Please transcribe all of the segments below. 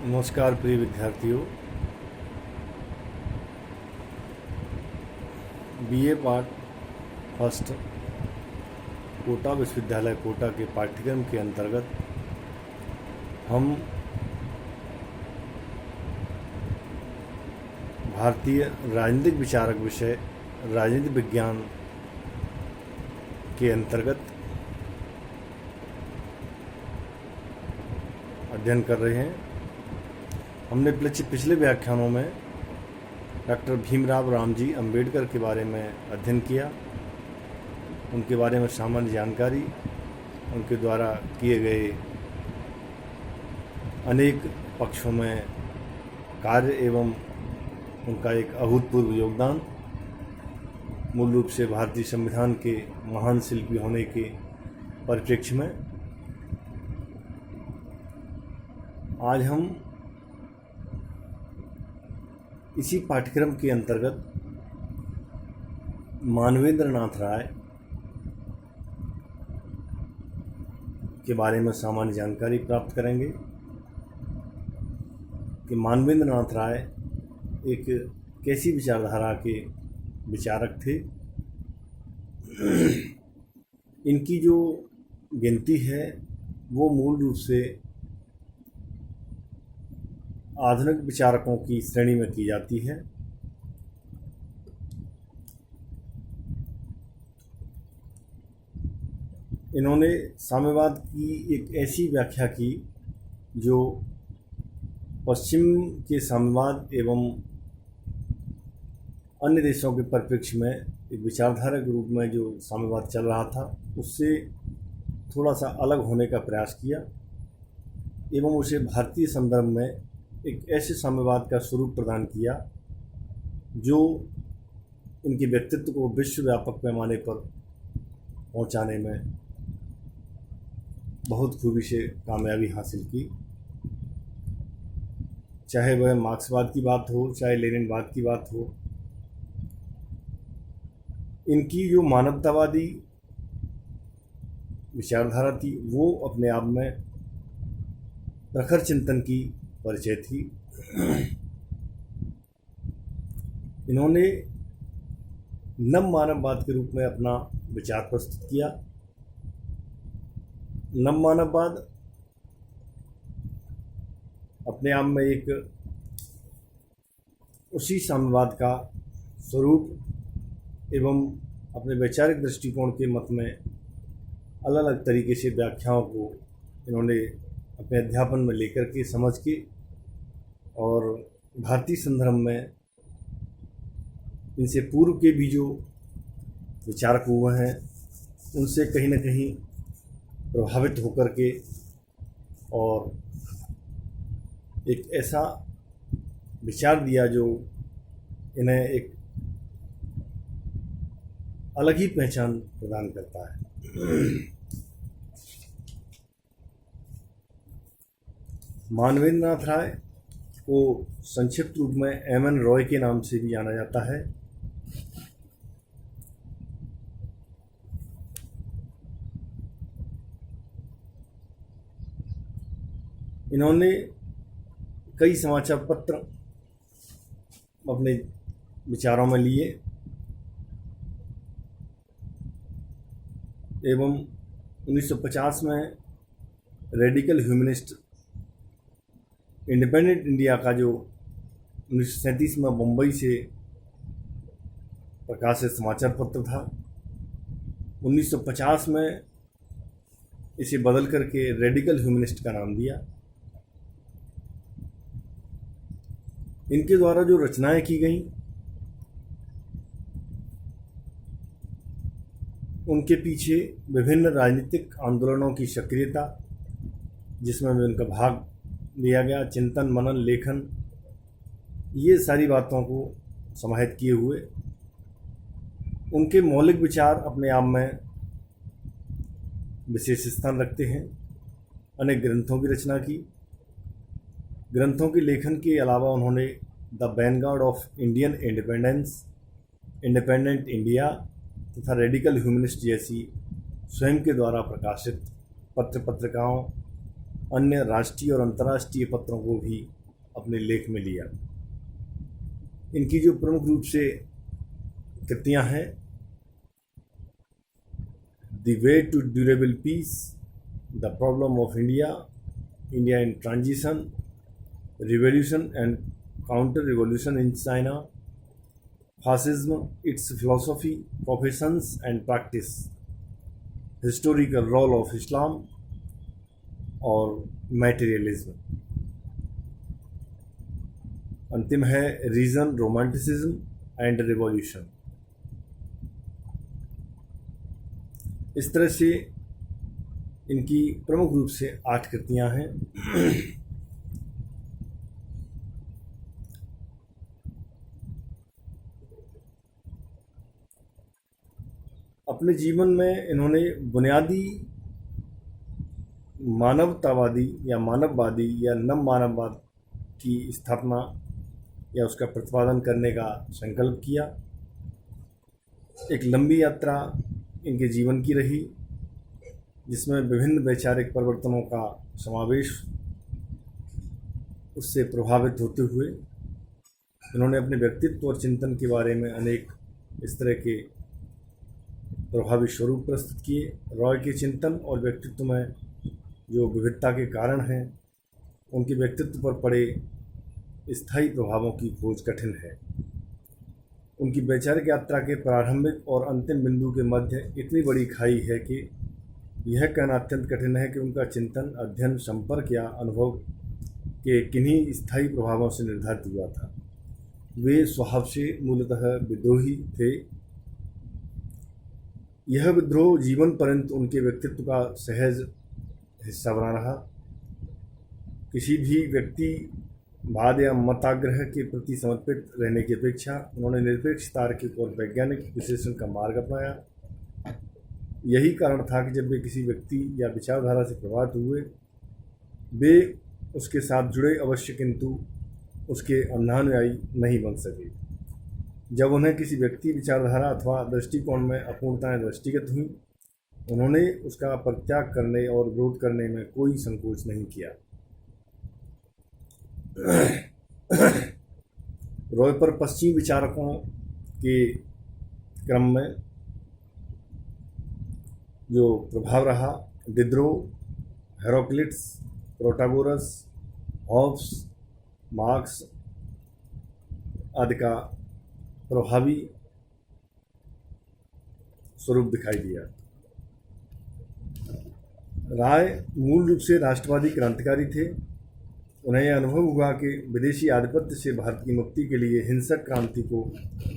नमस्कार प्रिय विद्यार्थियों। बीए पार्ट फर्स्ट कोटा विश्वविद्यालय कोटा के पाठ्यक्रम के अंतर्गत हम भारतीय राजनीतिक विचारक विषय राजनीति विज्ञान के अंतर्गत अध्ययन कर रहे हैं। हमने पिछले व्याख्यानों में डॉक्टर भीमराव रामजी अंबेडकर के बारे में अध्ययन किया, उनके बारे में सामान्य जानकारी, उनके द्वारा किए गए अनेक पक्षों में कार्य एवं उनका एक अभूतपूर्व योगदान, मूल रूप से भारतीय संविधान के महान शिल्पी होने के परिप्रेक्ष्य में आज हम इसी पाठ्यक्रम के अंतर्गत मानवेंद्र नाथ राय के बारे में सामान्य जानकारी प्राप्त करेंगे कि मानवेंद्र नाथ राय एक कैसी विचारधारा के विचारक थे। इनकी जो गिनती है वो मूल रूप से आधुनिक विचारकों की श्रेणी में की जाती है। इन्होंने साम्यवाद की एक ऐसी व्याख्या की जो पश्चिम के साम्यवाद एवं अन्य देशों के परिप्रेक्ष्य में एक विचारधारा के रूप में जो साम्यवाद चल रहा था उससे थोड़ा सा अलग होने का प्रयास किया एवं उसे भारतीय संदर्भ में एक ऐसे साम्यवाद का स्वरूप प्रदान किया जो इनके व्यक्तित्व को विश्वव्यापक पैमाने पर पहुंचाने में बहुत खूबी से कामयाबी हासिल की। चाहे वह मार्क्सवाद की बात हो, चाहे लेनिनवाद की बात हो, इनकी जो मानवतावादी विचारधारा थी वो अपने आप में प्रखर चिंतन की परिचय थी। इन्होंने नव मानववाद के रूप में अपना विचार प्रस्तुत किया। नव मानववाद अपने आप में एक उसी साम्यवाद का स्वरूप एवं अपने वैचारिक दृष्टिकोण के मत में अलग अलग तरीके से व्याख्याओं को इन्होंने अपने अध्यापन में लेकर के समझ के और भारतीय संदर्भ में इनसे पूर्व के भी जो विचारक हुए हैं उनसे कहीं न कहीं प्रभावित होकर के और एक ऐसा विचार दिया जो इन्हें एक अलग ही पहचान प्रदान करता है। मानवेंद्र नाथ राय को संक्षिप्त रूप में एम.एन. रॉय के नाम से भी जाना जाता है। इन्होंने कई समाचार पत्र अपने विचारों में लिए एवं 1950 में रेडिकल ह्यूमनिस्ट इंडिपेंडेंट इंडिया का जो 1937 में मुंबई से प्रकाशित समाचार पत्र था, 1950 में इसे बदल करके रेडिकल ह्यूमनिस्ट का नाम दिया। इनके द्वारा जो रचनाएं की गईं उनके पीछे विभिन्न राजनीतिक आंदोलनों की सक्रियता जिसमें उनका भाग लिया गया, चिंतन मनन लेखन, ये सारी बातों को समाहित किए हुए उनके मौलिक विचार अपने आप में विशेष स्थान रखते हैं। अनेक ग्रंथों की रचना की। ग्रंथों के लेखन के अलावा उन्होंने the Vanguard of Indian independence, independent India तथा रेडिकल ह्यूमनिस्ट जैसी स्वयं के द्वारा प्रकाशित पत्र पत्रिकाओं अन्य राष्ट्रीय और अंतर्राष्ट्रीय पत्रों को भी अपने लेख में लिया। इनकी जो प्रमुख रूप से कृतियां हैं, the way to durable peace, the problem of India, India in transition, revolution and counter revolution in China, fascism, its philosophy, professions and practice, historical role of Islam और मैटेरियलिज्म। अंतिम है रीजन, रोमांटिसिज्म एंड रिवॉल्यूशन। इस तरह से इनकी प्रमुख रूप से 8 कृतियां हैं। अपने जीवन में इन्होंने बुनियादी मानवतावादी या मानववादी या नव मानववाद की स्थापना या उसका प्रतिपादन करने का संकल्प किया। एक लंबी यात्रा इनके जीवन की रही, जिसमें विभिन्न वैचारिक परिवर्तनों का समावेश। उससे प्रभावित होते हुए इन्होंने अपने व्यक्तित्व और चिंतन के बारे में अनेक इस तरह के प्रभावी स्वरूप प्रस्तुत किए। रॉय के चिंतन और व्यक्तित्व में जो विविधता के कारण हैं, उनके व्यक्तित्व पर पड़े स्थायी प्रभावों की खोज कठिन है। उनकी वैचारिक यात्रा के प्रारंभिक और अंतिम बिंदु के मध्य इतनी बड़ी खाई है कि यह कहना अत्यंत कठिन है कि उनका चिंतन, अध्ययन, संपर्क या अनुभव के किन्हीं स्थायी प्रभावों से निर्धारित हुआ था। वे स्वभाव से मूलतः विद्रोही थे। यह विद्रोह जीवन पर्यंत उनके व्यक्तित्व का सहज हिस्सा बना रहा। किसी भी व्यक्तिवाद या मताग्रह के प्रति समर्पित रहने की अपेक्षा उन्होंने निरपेक्ष, तार्किक और वैज्ञानिक विश्लेषण का मार्ग अपनाया। यही कारण था कि जब वे किसी व्यक्ति या विचारधारा से प्रभावित हुए, वे उसके साथ जुड़े अवश्य, किंतु उसके अंधानुयायी नहीं बन सके। जब उन्हें किसी व्यक्ति, विचारधारा अथवा दृष्टिकोण में अपूर्णताएं दृष्टिगत हुई, उन्होंने उसका परित्याग करने और विरोध करने में कोई संकोच नहीं किया। रॉय पर पश्चिमी विचारकों के क्रम में जो प्रभाव रहा, डिड्रो, हेरोक्लिट्स, प्रोटागोरस, हॉब्स, मार्क्स आदि का प्रभावी स्वरूप दिखाई दिया। राय मूल रूप से राष्ट्रवादी क्रांतिकारी थे। उन्हें यह अनुभव हुआ कि विदेशी आधिपत्य से भारत की मुक्ति के लिए हिंसक क्रांति को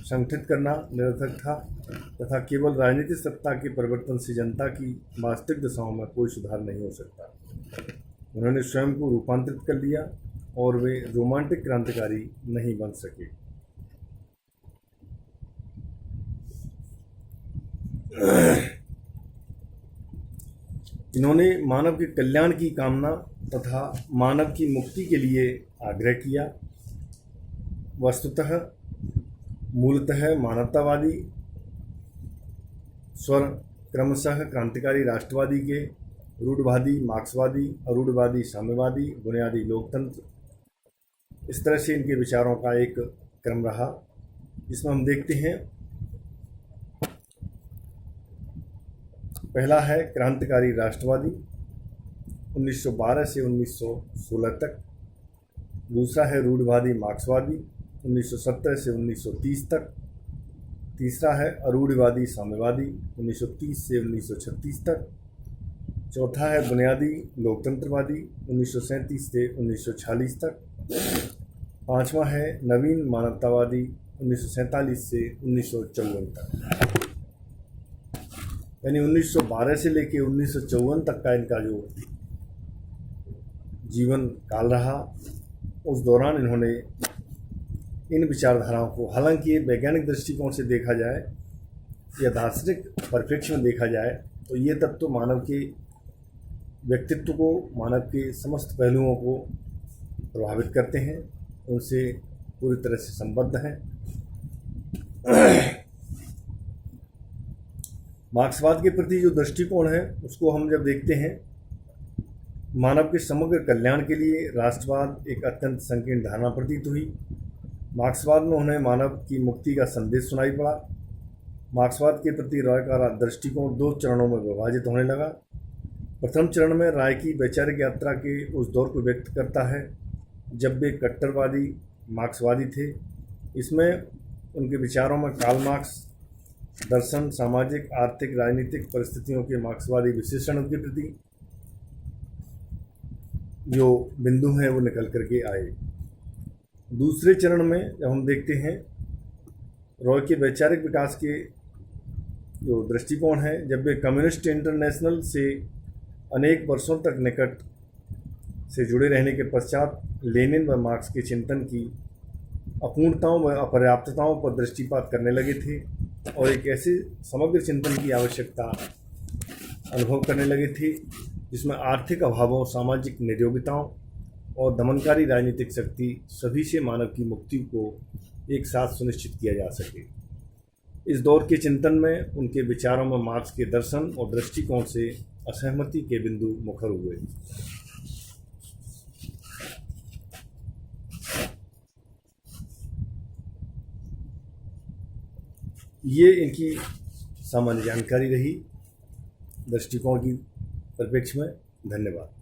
संगठित करना निरर्थक था तथा केवल राजनीतिक सत्ता के परिवर्तन से जनता की वास्तविक दशाओं में कोई सुधार नहीं हो सकता। उन्होंने स्वयं को रूपांतरित कर लिया और वे रोमांटिक क्रांतिकारी नहीं बन सके। इन्होंने मानव के कल्याण की कामना तथा मानव की मुक्ति के लिए आग्रह किया। वस्तुतः मूलतः मानवतावादी स्वर क्रमशः क्रांतिकारी राष्ट्रवादी के रूढ़वादी, मार्क्सवादी, अरूढ़वादी, साम्यवादी, बुनियादी लोकतंत्र, इस तरह से इनके विचारों का एक क्रम रहा, जिसमें हम देखते हैं पहला है क्रांतिकारी राष्ट्रवादी 1912 से 1916 तक। दूसरा है रूढ़वादी मार्क्सवादी 1917 से 1930 तक। तीसरा है अरूढ़वादी साम्यवादी 1930 से 1936 तक। चौथा है बुनियादी लोकतंत्रवादी 1937 से 1946 तक। पांचवा है नवीन मानवतावादी 1947 से 1954 तक। यानी 1912 से लेकर 1954 तक का इनका जो जीवन काल रहा, उस दौरान इन्होंने इन विचारधाराओं को, हालांकि ये वैज्ञानिक दृष्टिकोण से देखा जाए या दार्शनिक परिप्रेक्ष्य में देखा जाए तो ये तत्व मानव के व्यक्तित्व को, मानव के समस्त पहलुओं को प्रभावित करते हैं, उनसे पूरी तरह से संबद्ध हैं। मार्क्सवाद के प्रति जो दृष्टिकोण है उसको हम जब देखते हैं मानव के समग्र कल्याण के लिए राष्ट्रवाद एक अत्यंत संकीर्ण धारणा प्रतीत हुई। मार्क्सवाद में उन्हें मानव की मुक्ति का संदेश सुनाई पड़ा। मार्क्सवाद के प्रति रॉय का दृष्टिकोण दो चरणों में विभाजित होने लगा। प्रथम चरण में राय की वैचारिक यात्रा के उस दौर को व्यक्त करता है जब वे कट्टरवादी मार्क्सवादी थे। इसमें उनके विचारों में कार्ल मार्क्स दर्शन, सामाजिक, आर्थिक, राजनीतिक परिस्थितियों के मार्क्सवादी विश्लेषण के प्रति जो बिंदु हैं वो निकल करके आए। दूसरे चरण में जब हम देखते हैं रॉय के वैचारिक विकास के जो दृष्टिकोण है, जब वे कम्युनिस्ट इंटरनेशनल से अनेक वर्षों तक निकट से जुड़े रहने के पश्चात लेनिन व मार्क्स के चिंतन की अपूर्णताओं व अपर्याप्तताओं पर दृष्टिपात करने लगे थे और एक ऐसे समग्र चिंतन की आवश्यकता अनुभव करने लगे थे जिसमें आर्थिक अभावों, सामाजिक नियोगिताओं और दमनकारी राजनीतिक शक्ति सभी से मानव की मुक्ति को एक साथ सुनिश्चित किया जा सके। इस दौर के चिंतन में उनके विचारों में मार्क्स के दर्शन और दृष्टिकोण से असहमति के बिंदु मुखर हुए। ये इनकी सामान्य जानकारी रही दृष्टिकोण की परिप्रेक्ष्य में। धन्यवाद।